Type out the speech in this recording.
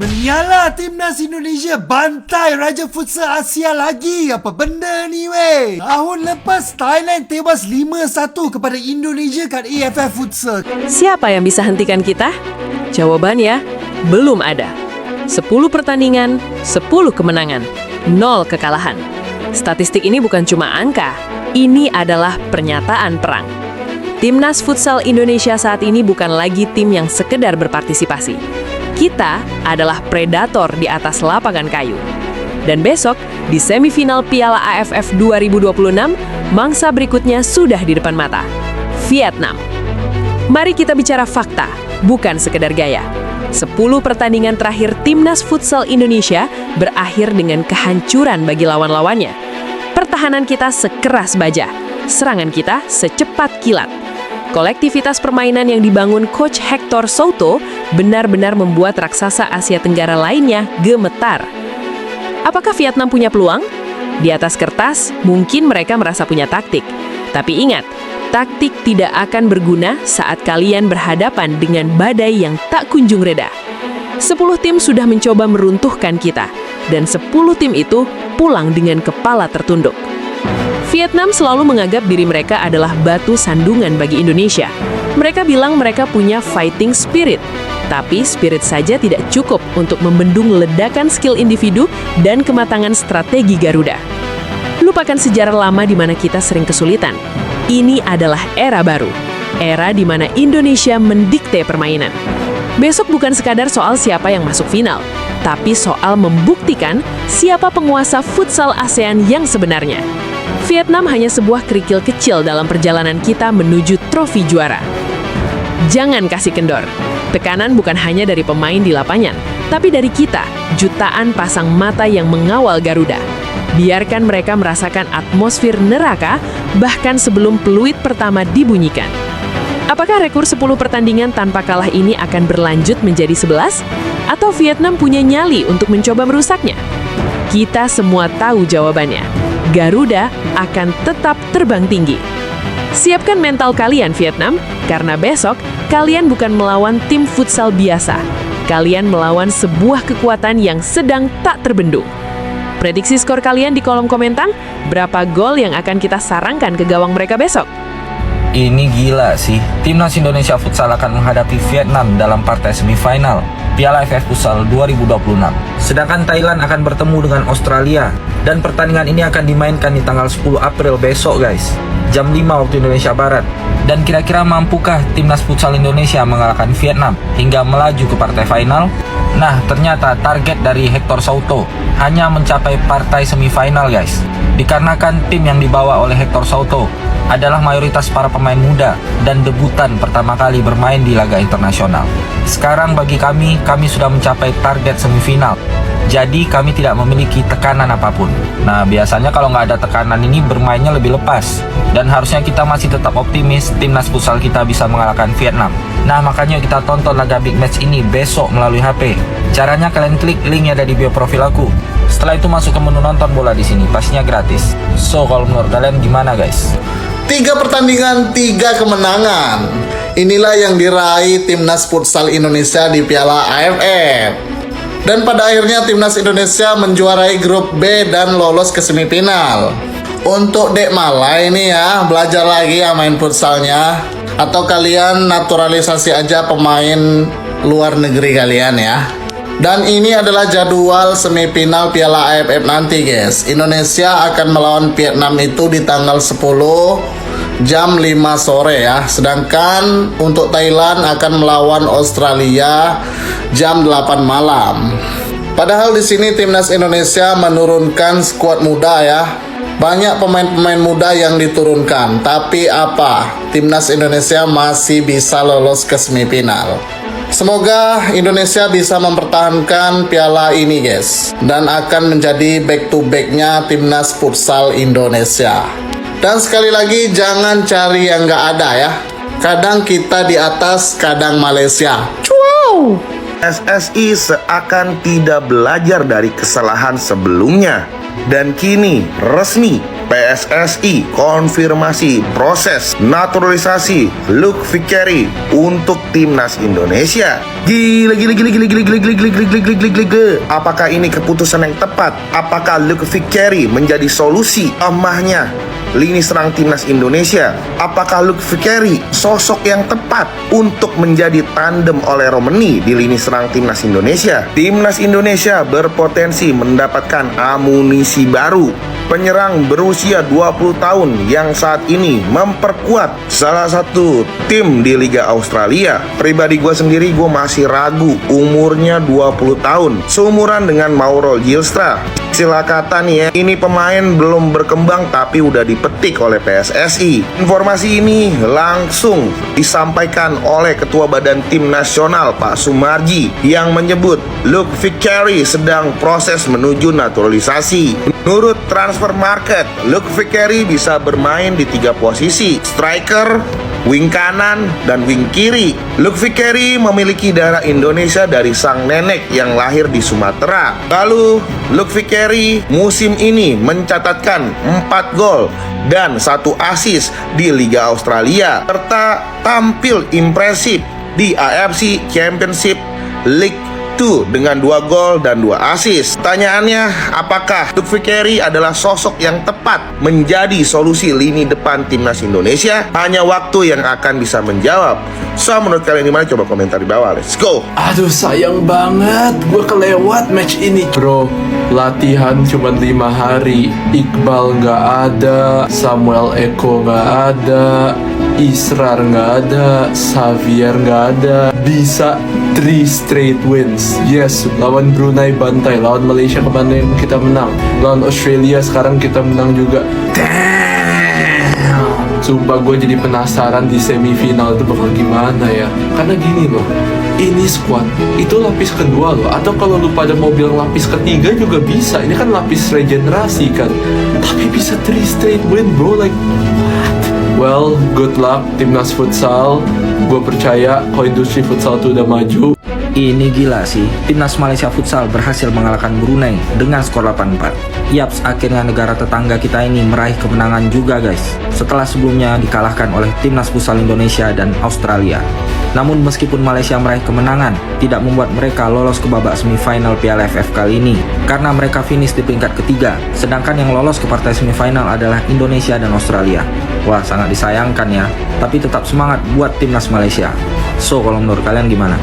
Menyalah Timnas Indonesia bantai Raja Futsal Asia lagi. Apa benda ni weh? Tahun lepas Thailand tewas 5-1 kepada Indonesia kat AFF Futsal. Siapa yang bisa hentikan kita? Jawabannya, belum ada. 10 pertandingan, 10 kemenangan, 0 kekalahan. Statistik ini bukan cuma angka, ini adalah pernyataan perang. Timnas Futsal Indonesia saat ini bukan lagi tim yang sekedar berpartisipasi. Kita adalah predator di atas lapangan kayu. Dan besok, di semifinal Piala AFF 2026, mangsa berikutnya sudah di depan mata. Vietnam. Mari kita bicara fakta, bukan sekedar gaya. 10 pertandingan terakhir Timnas Futsal Indonesia berakhir dengan kehancuran bagi lawan-lawannya. Pertahanan kita sekeras baja, serangan kita secepat kilat. Kolektivitas permainan yang dibangun Coach Hector Souto benar-benar membuat raksasa Asia Tenggara lainnya gemetar. Apakah Vietnam punya peluang? Di atas kertas, mungkin mereka merasa punya taktik. Tapi ingat, taktik tidak akan berguna saat kalian berhadapan dengan badai yang tak kunjung reda. 10 tim sudah mencoba meruntuhkan kita, dan 10 tim itu pulang dengan kepala tertunduk. Vietnam selalu menganggap diri mereka adalah batu sandungan bagi Indonesia. Mereka bilang mereka punya fighting spirit, tapi spirit saja tidak cukup untuk membendung ledakan skill individu dan kematangan strategi Garuda. Lupakan sejarah lama di mana kita sering kesulitan. Ini adalah era baru, era di mana Indonesia mendikte permainan. Besok bukan sekadar soal siapa yang masuk final, tapi soal membuktikan siapa penguasa futsal ASEAN yang sebenarnya. Vietnam hanya sebuah kerikil kecil dalam perjalanan kita menuju trofi juara. Jangan kasih kendor. Tekanan bukan hanya dari pemain di lapangan, tapi dari kita, jutaan pasang mata yang mengawal Garuda. Biarkan mereka merasakan atmosfer neraka, bahkan sebelum peluit pertama dibunyikan. Apakah rekor 10 pertandingan tanpa kalah ini akan berlanjut menjadi 11? Atau Vietnam punya nyali untuk mencoba merusaknya? Kita semua tahu jawabannya. Garuda akan tetap terbang tinggi. Siapkan mental kalian Vietnam, karena besok kalian bukan melawan tim futsal biasa. Kalian melawan sebuah kekuatan yang sedang tak terbendung. Prediksi skor kalian di kolom komentar, berapa gol yang akan kita sarangkan ke gawang mereka besok? Ini gila sih, Timnas Indonesia Futsal akan menghadapi Vietnam dalam partai semifinal Piala AFF Futsal 2026. Sedangkan Thailand akan bertemu dengan Australia. Dan pertandingan ini akan dimainkan di tanggal 10 April besok guys, jam 5 waktu Indonesia Barat. Dan kira-kira mampukah Timnas Futsal Indonesia mengalahkan Vietnam hingga melaju ke partai final? Nah, ternyata target dari Hector Souto hanya mencapai partai semifinal guys. Dikarenakan tim yang dibawa oleh Hector Souto adalah mayoritas para pemain muda dan debutan pertama kali bermain di laga internasional. Sekarang bagi kami sudah mencapai target semifinal. Jadi kami tidak memiliki tekanan apapun. Nah, biasanya kalau nggak ada tekanan ini bermainnya lebih lepas. Dan harusnya kita masih tetap optimis Timnas Futsal kita bisa mengalahkan Vietnam. Nah, makanya kita tonton laga big match ini besok melalui HP. Caranya kalian klik link yang ada di bio profil aku. Setelah itu masuk ke menu nonton bola di sini, pastinya gratis. So, kalau menurut kalian gimana guys? 3 pertandingan, 3 kemenangan. Inilah yang diraih Timnas Futsal Indonesia di Piala AFF. Dan pada akhirnya Timnas Indonesia menjuarai grup B dan lolos ke semifinal. Untuk Dek Malai ini ya, belajar lagi ya main futsalnya. Atau kalian naturalisasi aja pemain luar negeri kalian ya. Dan ini adalah jadwal semifinal Piala AFF nanti guys. Indonesia akan melawan Vietnam itu di tanggal 10 jam 5 sore ya. Sedangkan untuk Thailand akan melawan Australia jam 8 malam. Padahal di sini Timnas Indonesia menurunkan skuad muda ya. Banyak pemain-pemain muda yang diturunkan. Tapi apa? Timnas Indonesia masih bisa lolos ke semifinal. Semoga Indonesia bisa mempertahankan piala ini guys, dan akan menjadi back to back-nya Timnas Futsal Indonesia. Dan sekali lagi jangan cari yang nggak ada ya. Kadang kita di atas, kadang Malaysia. Wow. PSSI seakan tidak belajar dari kesalahan sebelumnya dan kini resmi PSSI konfirmasi proses naturalisasi Luke Vickery untuk timnas Indonesia. Gila. Apakah ini keputusan yang tepat? Apakah Luke Vickery menjadi solusi lemahnya lini serang timnas Indonesia? Apakah Luke Vickery sosok yang tepat untuk menjadi tandem oleh Romani di lini serang timnas Indonesia? Timnas Indonesia berpotensi mendapatkan amunisi baru. Penyerang berusia 20 tahun yang saat ini memperkuat salah satu tim di Liga Australia. Pribadi gue sendiri, gue masih ragu. Umurnya 20 tahun, seumuran dengan Mauro Gilstra. Sila kata nih ya, ini pemain belum berkembang tapi udah dipetik oleh PSSI. Informasi ini langsung disampaikan oleh Ketua Badan Tim Nasional Pak Sumarji yang menyebut Luke Vickery sedang proses menuju naturalisasi. Menurut Transfer Market, Luke Vickery bisa bermain di 3 posisi: striker, wing kanan, dan wing kiri. Luke Vickery memiliki darah Indonesia dari sang nenek yang lahir di Sumatera. Lalu, Luke Vickery musim ini mencatatkan 4 gol dan 1 assist di Liga Australia, serta tampil impresif di AFC Championship League 2 dengan 2 gol dan 2 assist. Pertanyaannya, apakah Luke Vickery adalah sosok yang tepat menjadi solusi lini depan timnas Indonesia? Hanya waktu yang akan bisa menjawab. So, menurut kalian gimana? Coba komentar di bawah. Let's go. Aduh, sayang banget gue kelewat match ini. Bro, latihan cuma 5 hari. Iqbal nggak ada, Samuel Eko nggak ada, Israr nggak ada, Xavier nggak ada. Bisa 3 straight wins. Yes, lawan Brunei bantai, lawan Malaysia kemarin kita menang, lawan Australia sekarang kita menang juga. Damn. Sumpah gue jadi penasaran di semifinal itu bakal gimana ya. Karena gini loh, ini squad itu lapis kedua loh. Atau kalau lu pada mau bilang lapis ketiga juga bisa. Ini kan lapis regenerasi kan. Tapi bisa 3 straight win bro, like what? Well, good luck timnas futsal. Gue percaya kalau industri futsal tuh udah maju. Ini gila sih, timnas Malaysia Futsal berhasil mengalahkan Brunei dengan skor 8-4. Yaps, akhirnya negara tetangga kita ini meraih kemenangan juga guys, setelah sebelumnya dikalahkan oleh timnas futsal Indonesia dan Australia. Namun meskipun Malaysia meraih kemenangan, tidak membuat mereka lolos ke babak semifinal Piala AFF kali ini, karena mereka finish di peringkat ketiga, sedangkan yang lolos ke partai semifinal adalah Indonesia dan Australia. Wah, sangat disayangkan ya, tapi tetap semangat buat timnas Malaysia. So, kalau menurut kalian gimana?